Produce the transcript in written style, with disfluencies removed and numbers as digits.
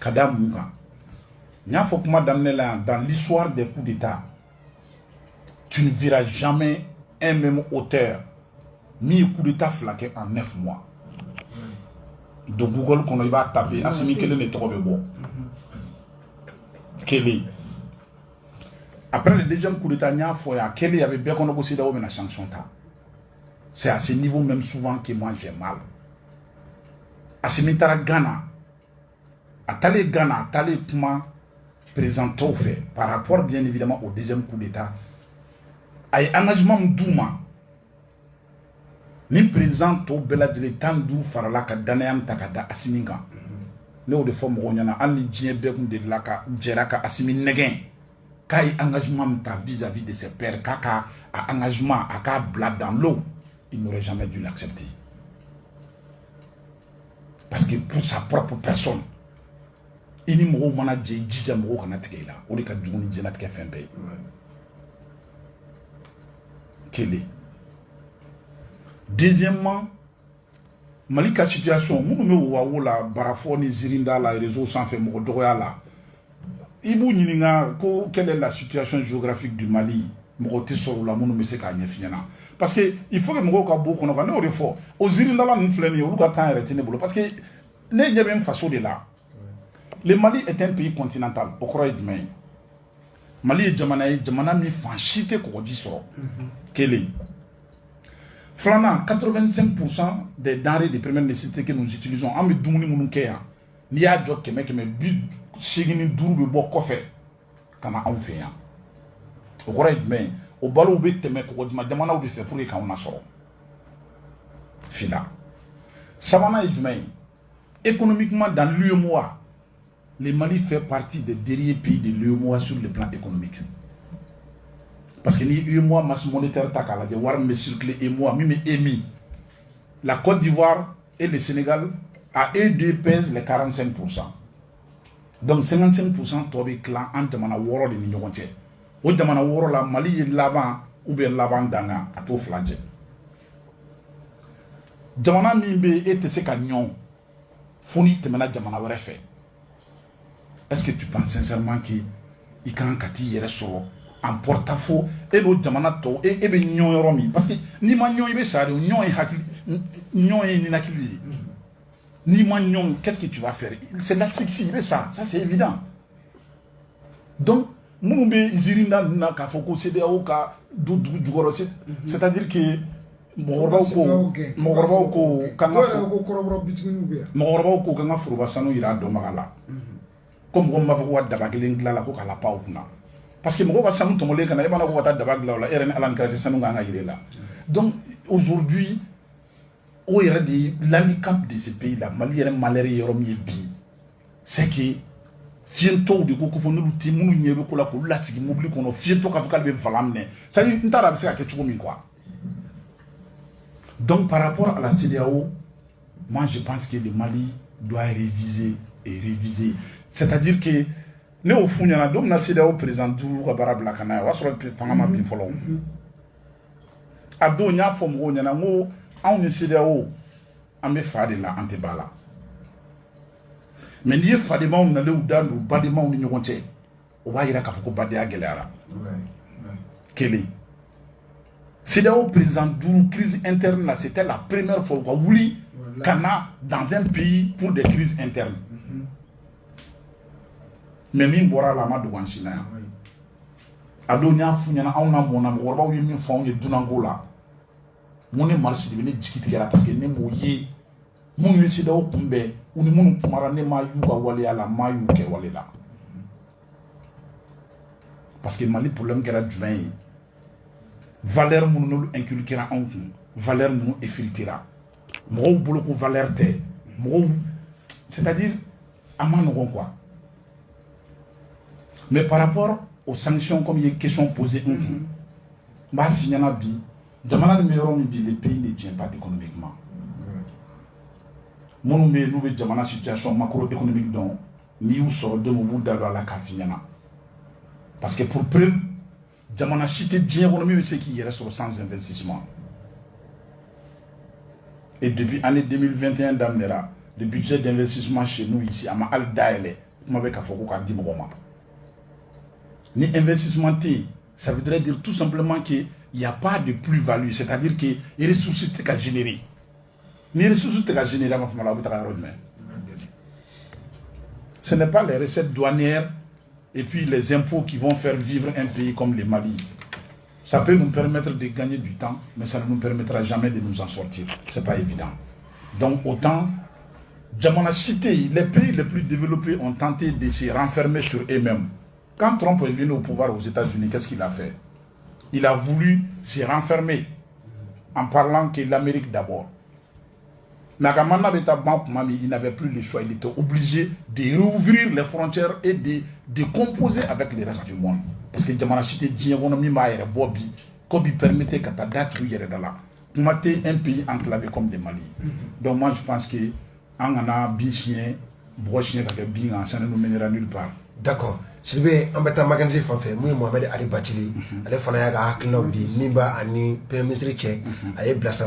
Kada Mouka. Nya faut que dans l'histoire des coups d'État, tu ne verras jamais un même auteur mis coup d'État flaqué en 9 mois. De Google, qu'on va taper, Assimi Kele n'est trop bon. Kele. Après le deuxième coup d'État, Kele avait bien qu'on a aussi dans la sanction. C'est à ce niveau même souvent que moi j'ai mal. Assimi Tara Ghana. Atale Ghana, Atale Kuma présenté au fait par rapport bien évidemment au deuxième coup d'État. Aïe engagement Douma. Ni présente au bela de l'état d'où farala ka danayam takada Asiminga. Léo de forme ronyana, ani djien bekoun de laka, djeraka Asimin negen. Kai engagement ta vis-à-vis de ses pères, kaka a engagement à ka blad dans l'eau, il n'aurait jamais dû l'accepter. Parce que pour sa propre personne, il n'y a pas de djidja mou kanatike la, ou de ka djouni djenatike fembe. Quel est? Deuxièmement, Malika situation, nous me la barafoni zirinda la réseau sans fait modoya la. Ibu nininga ko quelle est la situation géographique du Mali? Mogote sur la mounou me se ka nyefina. Parce que il faut que mogo ka beaucoup on va fort. Au zirinda la n'fleni ou ka temps arrêter bolo parce que ne y a même façon de là. Le Mali est un pays continental. Au croix de main. Mali est jamana mi fanchite ko di so. Quel Flana, 85% des denrées de première nécessité que nous utilisons, en me doumni mounukeya, ni a jok keme bid shigini duru be bo kofe kana on fait. Au croix de main, au balo be teme ko di ma jamana ou fait pour que on a soro. Fila. Savana et Djumain, économiquement dans l'UEMOA, le Mali fait partie des derniers pays de l'UEMOA sur le plan économique. Parce que ni moi masse monétaire takala de war me circuler et moi mi émis. La Côte d'Ivoire et le Sénégal à eux deux pèsent les 45%. Donc 55% tobi clan entre mana woro de mignon tiers. O jamana woro la Mali est là-bas ou bien là-bas danga à tout flange. Jamana mimbe et se kanyon foni te mena jamana were fait. Est-ce que tu penses sincèrement que il kan kati yere soro en porte-à-faux et l'autre jamana to et be nyon yoromi parce que ni ma nyon ibe sare nyon e hakili nyon e ninakili ni ma nyon qu'est-ce que tu vas faire c'est l'asphyxie ibe ça c'est évident donc mumbe zirinda na ka foko CDAO ka du jugoro c'est-à-dire que mogorba ko kanga furuba sanu ira do magala comme on m'a fait dabagelen glala ko kala pauna parce que moi sanu tomolé kana ebana ko wata dabagla la eren alan krasi sanu nga yirela donc aujourd'hui au dit l'handicap de ce pays là Mali eren malere yoromi bi c'est que fiento de ko ko fonu luti munu nyebe ko la ko lasigi mobili kono fiento ka fakal be valamne ça dit ntara be ka ketchuko min quoi. Donc par rapport à la CEDEAO, moi je pense que le Mali doit réviser et réviser. C'est-à-dire que ne au fond, il y a un CEDEAO président du Rabara Blakana, on va se retrouver Fangama Binfolon. Ado nya fomo nya na ngo on CEDEAO ame fade la antebala. Mais ni fade ma on na le udandu bade ma on ni nyokonche. O ba yira ka foko bade agelera. Kele. CEDEAO président d'une crise interne, là, c'était la première fois qu'on voulait Kana dans un pays pour des crises internes. Mais min bora la ma de Wanchina. Adonia Funyana, on a mon amour, on a eu une forme de Dunangola. Mon est marché de venir discuter parce que ne mouillé, mon CEDEAO Kumbe, ou ne mon Kumarane Mayuga Wale à la Mayuke Walela. Parce que Mali problème qu'elle a du valeur nous inculquera en vous, valeur nous effiltrera. Moi, beaucoup valeur te, c'est-à-dire, à moi nous quoi. Mais par rapport aux sanctions, comme il y a une question posée, bah finalement bi, jamana de meilleur le pays ne tient pas économiquement. Mon nous jamana situation macroéconomique dont ni où sort de mon bout d'avoir la cafiniana. Parce que pour preuve jamana cité bien économie c'est qui reste sur sans investissement. Et depuis l'année 2021 d'Amnera, le budget d'investissement chez nous ici à Al Daele, kuma bɛ k'a fɔ ko k'a di mɔgɔ ma. Ni investissement tɛ, ça voudrait dire tout simplement que il n'y a pas de plus-value, c'est-à-dire que les ressources tɛ ka générer. Ni ressources tɛ ka générer, ma fama la, o bɛ taga yɔrɔ jumɛn? Ce n'est pas les recettes douanières et puis les impôts qui vont faire vivre un pays comme le Mali. Ça peut nous permettre de gagner du temps, mais ça ne nous permettra jamais de nous en sortir. Ce n'est pas évident. Donc autant, Djamana cité, les pays les plus développés ont tenté de se renfermer sur eux-mêmes. Quand Trump est venu au pouvoir aux États-Unis, qu'est-ce qu'il a fait? Il a voulu se renfermer en parlant que l'Amérique d'abord. Mais il n'avait plus le choix. Il était obligé de rouvrir les frontières et de composer avec le reste du monde. Parce que Djamana cité, Kobi permettait qu'à ta date, il y ait un pays enclavé comme le Mali. Donc moi je pense que en a bien chien, brochien avec bien, ça ne nous mènera nulle part. D'accord. Sylvain, en mettant magasin fanfare, moi Mohamed Ali Bachili, allez faire un hakilao di Nimba ani Premier ministre tchèque, allez blaster